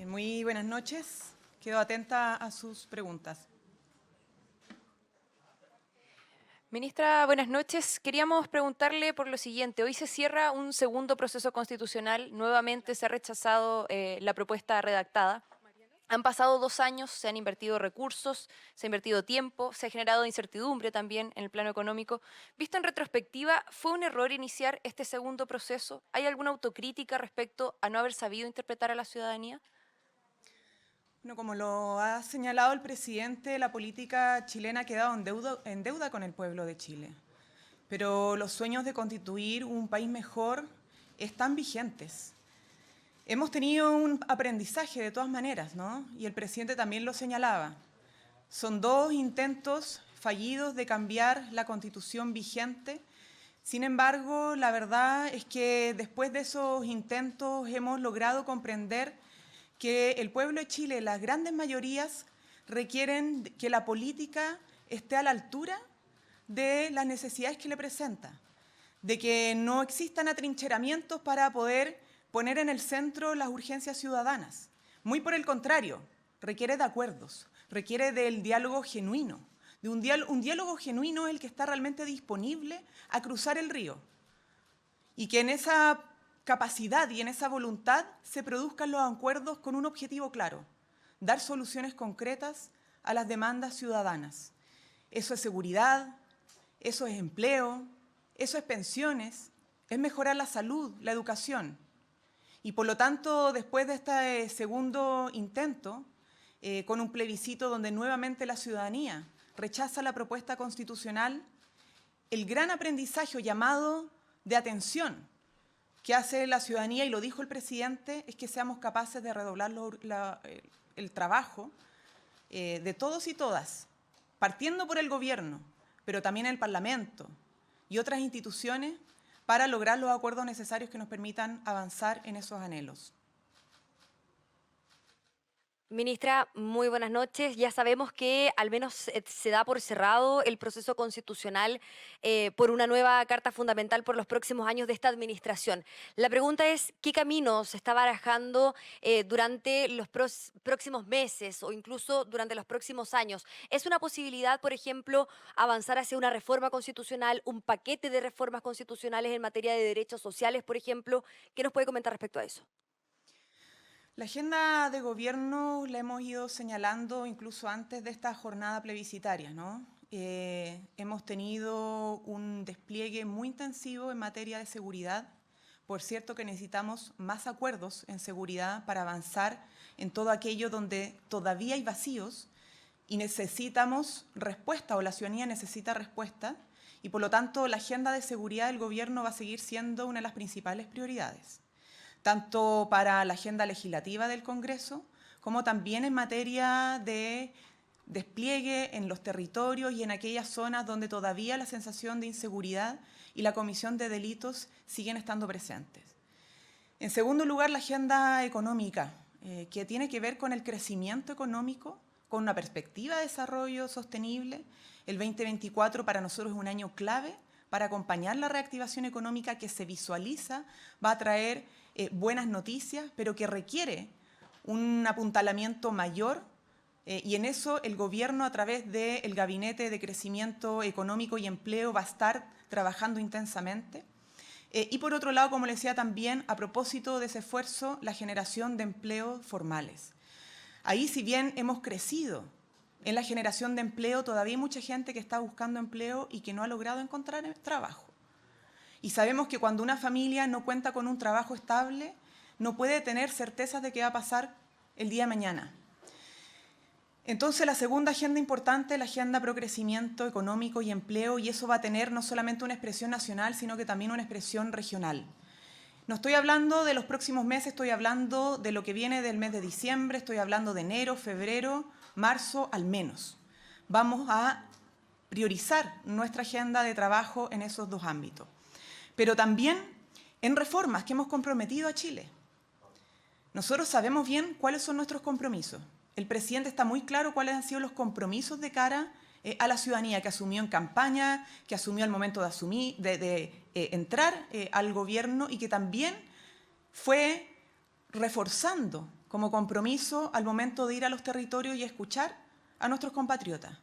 Bien, muy buenas noches. Quedo atenta a sus preguntas. Ministra, buenas noches. Queríamos preguntarle por lo siguiente. Hoy se cierra un segundo proceso constitucional. Nuevamente se ha rechazado la propuesta redactada. Han pasado 2 años, se han invertido recursos, se ha invertido tiempo, se ha generado incertidumbre también en el plano económico. Visto en retrospectiva, ¿fue un error iniciar este segundo proceso? ¿Hay alguna autocrítica respecto a no haber sabido interpretar a la ciudadanía? Bueno, como lo ha señalado el presidente, la política chilena ha quedado en deuda con el pueblo de Chile. Pero los sueños de constituir un país mejor están vigentes. Hemos tenido un aprendizaje de todas maneras, ¿no? Y el presidente también lo señalaba. Son 2 intentos fallidos de cambiar la Constitución vigente. Sin embargo, la verdad es que después de esos intentos hemos logrado comprender que el pueblo de Chile, las grandes mayorías, requieren que la política esté a la altura de las necesidades que le presenta, de que no existan atrincheramientos para poder poner en el centro las urgencias ciudadanas. Muy por el contrario, requiere de acuerdos, requiere del diálogo genuino, de un diálogo genuino el que está realmente disponible a cruzar el río y que en esa capacidad y en esa voluntad se produzcan los acuerdos con un objetivo claro: dar soluciones concretas a las demandas ciudadanas. Eso es seguridad, eso es empleo, eso es pensiones, es mejorar la salud, la educación. Y por lo tanto, después de este segundo intento, con un plebiscito donde nuevamente la ciudadanía rechaza la propuesta constitucional, el gran aprendizaje o llamado de atención que hace la ciudadanía, y lo dijo el presidente, es que seamos capaces de redoblar el trabajo de todos y todas, partiendo por el gobierno, pero también el Parlamento y otras instituciones, para lograr los acuerdos necesarios que nos permitan avanzar en esos anhelos. Ministra, muy buenas noches. Ya sabemos que al menos se da por cerrado el proceso constitucional por una nueva Carta Fundamental por los próximos años de esta administración. La pregunta es, ¿qué camino se está barajando durante los próximos meses o incluso durante los próximos años? ¿Es una posibilidad, por ejemplo, avanzar hacia una reforma constitucional, un paquete de reformas constitucionales en materia de derechos sociales, por ejemplo? ¿Qué nos puede comentar respecto a eso? La agenda de gobierno la hemos ido señalando incluso antes de esta jornada plebiscitaria, ¿no? Hemos tenido un despliegue muy intensivo en materia de seguridad. Por cierto que necesitamos más acuerdos en seguridad para avanzar en todo aquello donde todavía hay vacíos y necesitamos respuesta, o la ciudadanía necesita respuesta, y por lo tanto la agenda de seguridad del gobierno va a seguir siendo una de las principales prioridades, tanto para la agenda legislativa del Congreso, como también en materia de despliegue en los territorios y en aquellas zonas donde todavía la sensación de inseguridad y la comisión de delitos siguen estando presentes. En segundo lugar, la agenda económica, que tiene que ver con el crecimiento económico, con una perspectiva de desarrollo sostenible. El 2024 para nosotros es un año clave para acompañar la reactivación económica que se visualiza, va a traer buenas noticias, pero que requiere un apuntalamiento mayor, y en eso el gobierno, a través del Gabinete de Crecimiento Económico y Empleo, va a estar trabajando intensamente. Y por otro lado, como les decía también, a propósito de ese esfuerzo, la generación de empleos formales. Ahí, si bien hemos crecido en la generación de empleo, todavía hay mucha gente que está buscando empleo y que no ha logrado encontrar trabajo. Y sabemos que cuando una familia no cuenta con un trabajo estable, no puede tener certezas de qué va a pasar el día de mañana. Entonces, la segunda agenda importante es la agenda pro crecimiento económico y empleo, y eso va a tener no solamente una expresión nacional, sino que también una expresión regional. No estoy hablando de los próximos meses, estoy hablando de lo que viene del mes de diciembre, estoy hablando de enero, febrero, marzo al menos. Vamos a priorizar nuestra agenda de trabajo en esos 2 ámbitos. Pero también en reformas que hemos comprometido a Chile. Nosotros sabemos bien cuáles son nuestros compromisos. El presidente está muy claro cuáles han sido los compromisos de cara a la ciudadanía, que asumió en campaña, que asumió al momento de entrar al gobierno, y que también fue reforzando como compromiso al momento de ir a los territorios y escuchar a nuestros compatriotas.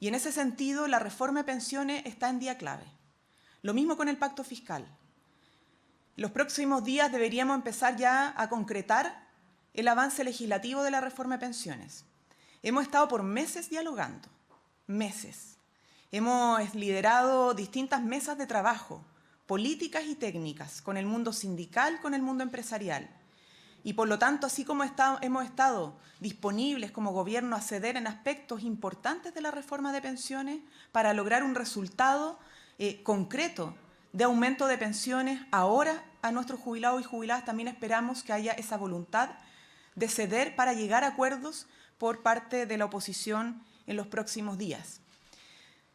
Y en ese sentido, la reforma de pensiones está en día clave. Lo mismo con el pacto fiscal. Los próximos días deberíamos empezar ya a concretar el avance legislativo de la reforma de pensiones. Hemos estado por meses dialogando, meses. Hemos liderado distintas mesas de trabajo, políticas y técnicas, con el mundo sindical, con el mundo empresarial. Y por lo tanto, así como hemos estado disponibles como gobierno a ceder en aspectos importantes de la reforma de pensiones para lograr un resultado concreto de aumento de pensiones, ahora a nuestros jubilados y jubiladas también esperamos que haya esa voluntad de ceder para llegar a acuerdos por parte de la oposición en los próximos días.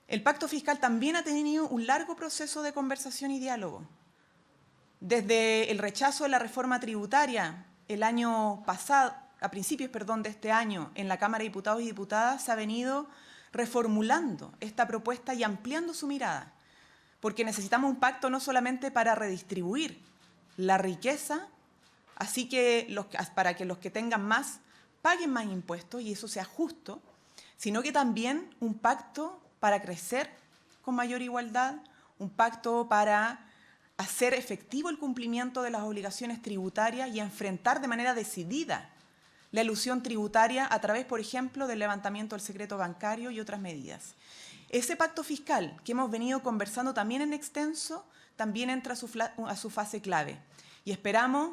El pacto fiscal también ha tenido un largo proceso de conversación y diálogo. Desde el rechazo de la reforma tributaria el año pasado, a principios de este año, en la Cámara de Diputados y Diputadas, se ha venido reformulando esta propuesta y ampliando su mirada, porque necesitamos un pacto no solamente para redistribuir la riqueza, así que para que los que tengan más paguen más impuestos y eso sea justo, sino que también un pacto para crecer con mayor igualdad, un pacto para hacer efectivo el cumplimiento de las obligaciones tributarias y enfrentar de manera decidida la elusión tributaria a través, por ejemplo, del levantamiento del secreto bancario y otras medidas. Ese pacto fiscal que hemos venido conversando también en extenso, también entra a su fase clave y esperamos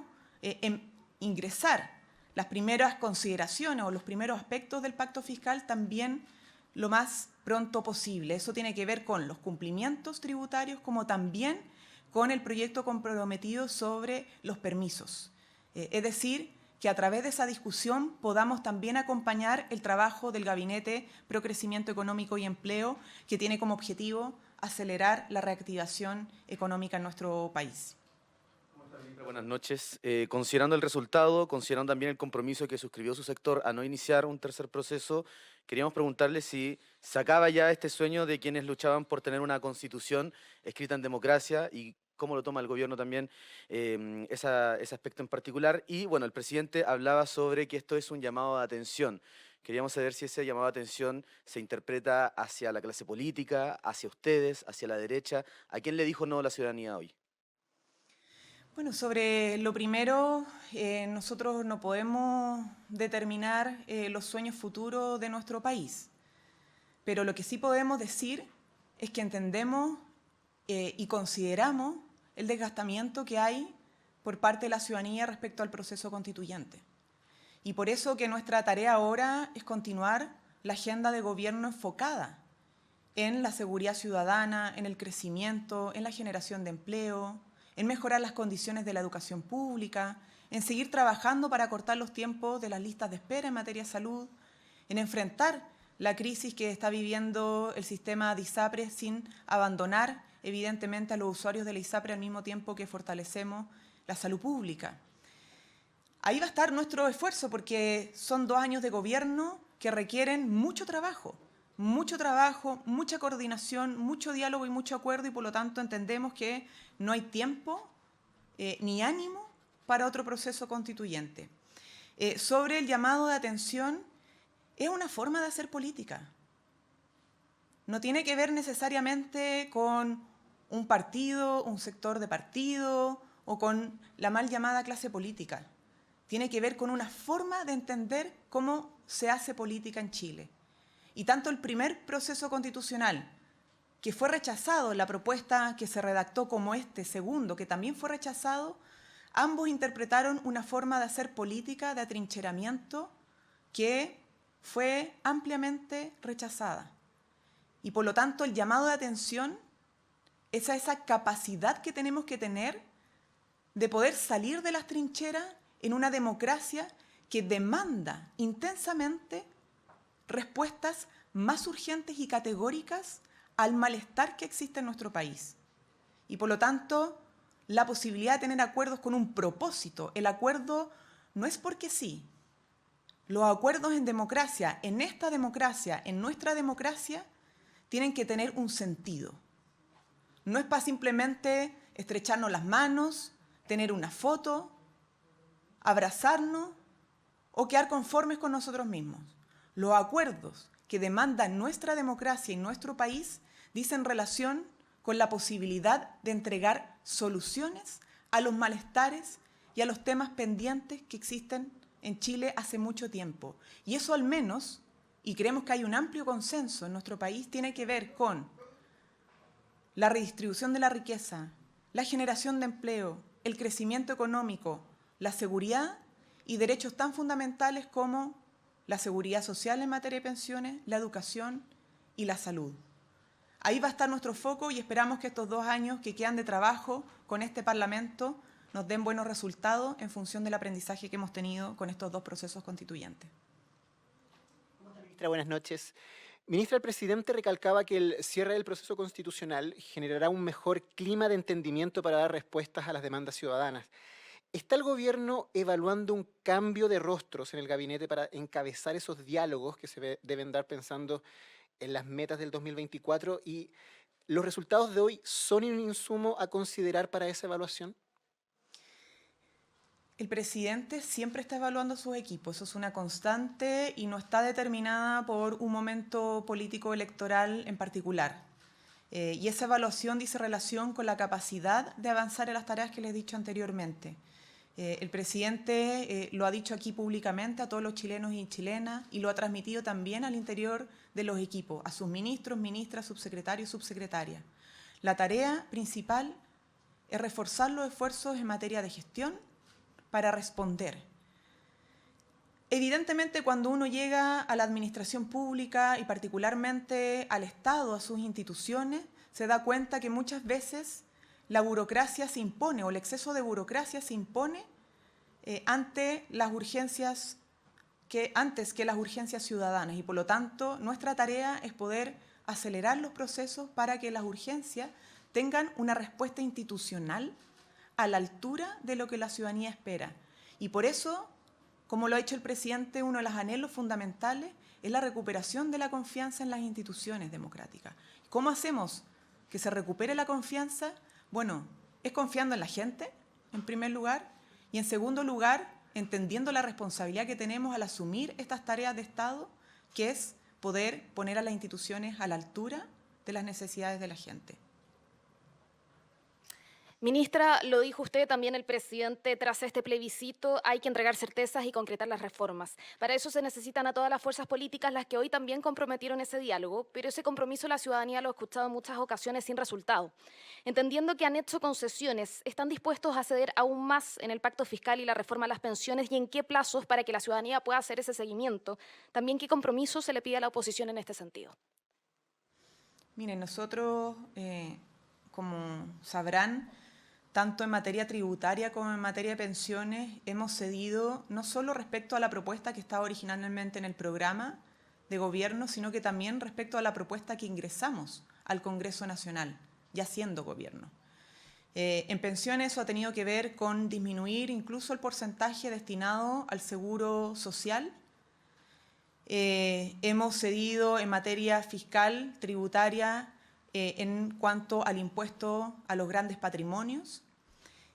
ingresar las primeras consideraciones o los primeros aspectos del pacto fiscal también lo más pronto posible. Eso tiene que ver con los cumplimientos tributarios como también con el proyecto comprometido sobre los permisos. Es decir, que a través de esa discusión podamos también acompañar el trabajo del Gabinete Pro Crecimiento Económico y Empleo, que tiene como objetivo acelerar la reactivación económica en nuestro país. Buenas noches. Considerando el resultado, considerando también el compromiso que suscribió su sector a no iniciar un tercer proceso, queríamos preguntarle si se acaba ya este sueño de quienes luchaban por tener una constitución escrita en democracia y cómo lo toma el gobierno también ese aspecto en particular. Y bueno, el presidente hablaba sobre que esto es un llamado de atención. Queríamos saber si ese llamado de atención se interpreta hacia la clase política, hacia ustedes, hacia la derecha. ¿A quién le dijo no la ciudadanía hoy? Bueno, sobre lo primero, nosotros no podemos determinar los sueños futuros de nuestro país, pero lo que sí podemos decir es que entendemos y consideramos el desgastamiento que hay por parte de la ciudadanía respecto al proceso constituyente. Y por eso que nuestra tarea ahora es continuar la agenda de gobierno enfocada en la seguridad ciudadana, en el crecimiento, en la generación de empleo, en mejorar las condiciones de la educación pública, en seguir trabajando para acortar los tiempos de las listas de espera en materia de salud, en enfrentar la crisis que está viviendo el sistema de ISAPRE sin abandonar, evidentemente, a los usuarios de la ISAPRE al mismo tiempo que fortalecemos la salud pública. Ahí va a estar nuestro esfuerzo porque son 2 años de gobierno que requieren mucha coordinación, mucho diálogo y mucho acuerdo y por lo tanto entendemos que no hay tiempo ni ánimo para otro proceso constituyente. Sobre el llamado de atención, es una forma de hacer política. No tiene que ver necesariamente con un partido, un sector de partido o con la mal llamada clase política. Tiene que ver con una forma de entender cómo se hace política en Chile. Y tanto el primer proceso constitucional, que fue rechazado, la propuesta que se redactó como este segundo, que también fue rechazado, ambos interpretaron una forma de hacer política de atrincheramiento que fue ampliamente rechazada. Y por lo tanto el llamado de atención es a esa capacidad que tenemos que tener de poder salir de las trincheras en una democracia que demanda intensamente respuestas más urgentes y categóricas al malestar que existe en nuestro país. Y por lo tanto, la posibilidad de tener acuerdos con un propósito. El acuerdo no es porque sí. Los acuerdos en democracia, en esta democracia, en nuestra democracia, tienen que tener un sentido. No es para simplemente estrecharnos las manos, tener una foto, abrazarnos o quedar conformes con nosotros mismos. Los acuerdos que demandan nuestra democracia y nuestro país dicen relación con la posibilidad de entregar soluciones a los malestares y a los temas pendientes que existen en Chile hace mucho tiempo. Y eso al menos, y creemos que hay un amplio consenso en nuestro país, tiene que ver con la redistribución de la riqueza, la generación de empleo, el crecimiento económico, la seguridad y derechos tan fundamentales como la seguridad social en materia de pensiones, la educación y la salud. Ahí va a estar nuestro foco y esperamos que estos 2 años que quedan de trabajo con este Parlamento nos den buenos resultados en función del aprendizaje que hemos tenido con estos 2 procesos constituyentes. Ministra, buenas noches. Ministra, el presidente recalcaba que el cierre del proceso constitucional generará un mejor clima de entendimiento para dar respuestas a las demandas ciudadanas. ¿Está el gobierno evaluando un cambio de rostros en el gabinete para encabezar esos diálogos que se deben dar pensando en las metas del 2024? ¿Y los resultados de hoy son un insumo a considerar para esa evaluación? El presidente siempre está evaluando sus equipos, eso es una constante y no está determinada por un momento político electoral en particular. Y esa evaluación dice relación con la capacidad de avanzar en las tareas que les he dicho anteriormente. El presidente lo ha dicho aquí públicamente a todos los chilenos y chilenas y lo ha transmitido también al interior de los equipos, a sus ministros, ministras, subsecretarios, subsecretarias. La tarea principal es reforzar los esfuerzos en materia de gestión para responder. Evidentemente, cuando uno llega a la administración pública y particularmente al Estado, a sus instituciones, se da cuenta que muchas veces la burocracia se impone o el exceso de burocracia se impone antes que las urgencias ciudadanas y por lo tanto nuestra tarea es poder acelerar los procesos para que las urgencias tengan una respuesta institucional a la altura de lo que la ciudadanía espera. Y por eso, como lo ha hecho el presidente, uno de los anhelos fundamentales es la recuperación de la confianza en las instituciones democráticas. ¿Cómo hacemos que se recupere la confianza? Bueno, es confiando en la gente, en primer lugar, y en segundo lugar, entendiendo la responsabilidad que tenemos al asumir estas tareas de Estado, que es poder poner a las instituciones a la altura de las necesidades de la gente. Ministra, lo dijo usted, también el presidente, tras este plebiscito hay que entregar certezas y concretar las reformas. Para eso se necesitan a todas las fuerzas políticas, las que hoy también comprometieron ese diálogo, pero ese compromiso la ciudadanía lo ha escuchado en muchas ocasiones sin resultado. Entendiendo que han hecho concesiones, ¿están dispuestos a ceder aún más en el pacto fiscal y la reforma a las pensiones y en qué plazos para que la ciudadanía pueda hacer ese seguimiento? También, ¿qué compromiso se le pide a la oposición en este sentido? Miren, nosotros, como sabrán, tanto en materia tributaria como en materia de pensiones, hemos cedido no solo respecto a la propuesta que estaba originalmente en el programa de gobierno, sino que también respecto a la propuesta que ingresamos al Congreso Nacional, ya siendo gobierno. En pensiones eso ha tenido que ver con disminuir incluso el porcentaje destinado al seguro social. Hemos cedido en materia fiscal, tributaria, en cuanto al impuesto a los grandes patrimonios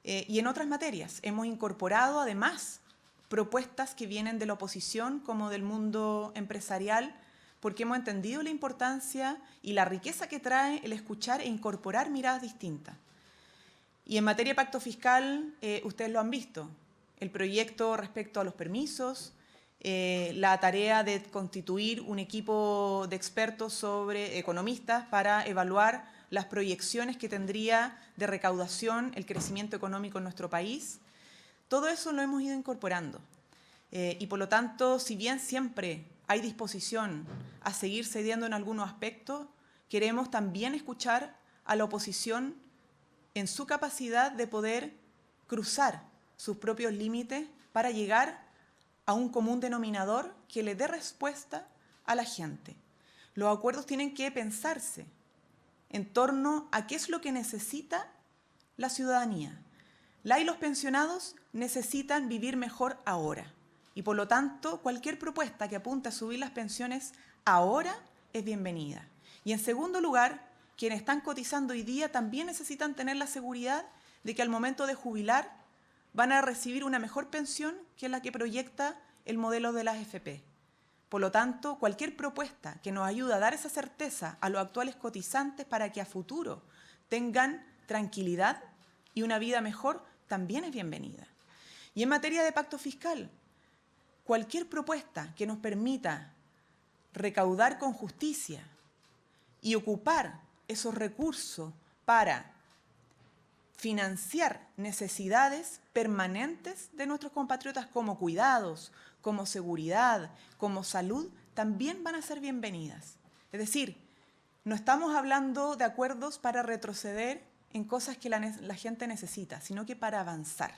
y en otras materias. Hemos incorporado además propuestas que vienen de la oposición como del mundo empresarial porque hemos entendido la importancia y la riqueza que trae el escuchar e incorporar miradas distintas. Y en materia de pacto fiscal, ustedes lo han visto, el proyecto respecto a los permisos, la tarea de constituir un equipo de expertos sobre economistas para evaluar las proyecciones que tendría de recaudación el crecimiento económico en nuestro país. Todo eso lo hemos ido incorporando. Y por lo tanto, si bien siempre hay disposición a seguir cediendo en algunos aspectos, queremos también escuchar a la oposición en su capacidad de poder cruzar sus propios límites para llegar a un común denominador que le dé respuesta a la gente. Los acuerdos tienen que pensarse en torno a qué es lo que necesita la ciudadanía. La y los pensionados necesitan vivir mejor ahora y por lo tanto cualquier propuesta que apunte a subir las pensiones ahora es bienvenida. Y en segundo lugar, quienes están cotizando hoy día también necesitan tener la seguridad de que al momento de jubilar van a recibir una mejor pensión que la que proyecta el modelo de las FP. Por lo tanto, cualquier propuesta que nos ayude a dar esa certeza a los actuales cotizantes para que a futuro tengan tranquilidad y una vida mejor, también es bienvenida. Y en materia de pacto fiscal, cualquier propuesta que nos permita recaudar con justicia y ocupar esos recursos para financiar necesidades permanentes de nuestros compatriotas como cuidados, como seguridad, como salud, también van a ser bienvenidas. Es decir, no estamos hablando de acuerdos para retroceder en cosas que la gente necesita, sino que para avanzar.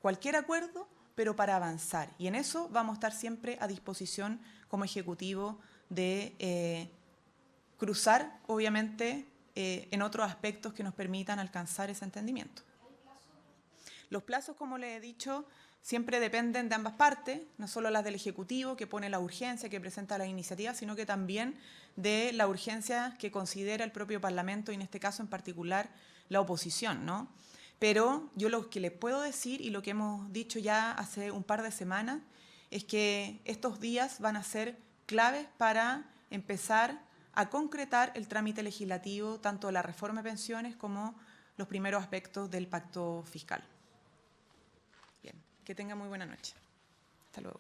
Cualquier acuerdo, pero para avanzar. Y en eso vamos a estar siempre a disposición como Ejecutivo de cruzar, obviamente, en otros aspectos que nos permitan alcanzar ese entendimiento. Los plazos, como les he dicho, siempre dependen de ambas partes, no solo las del Ejecutivo, que pone la urgencia, que presenta las iniciativas, sino que también de la urgencia que considera el propio Parlamento y en este caso en particular la oposición, ¿no? Pero yo lo que les puedo decir y lo que hemos dicho ya hace un par de semanas es que estos días van a ser claves para empezar a concretar el trámite legislativo, tanto de la reforma de pensiones como los primeros aspectos del pacto fiscal. Bien, que tengan muy buena noche. Hasta luego.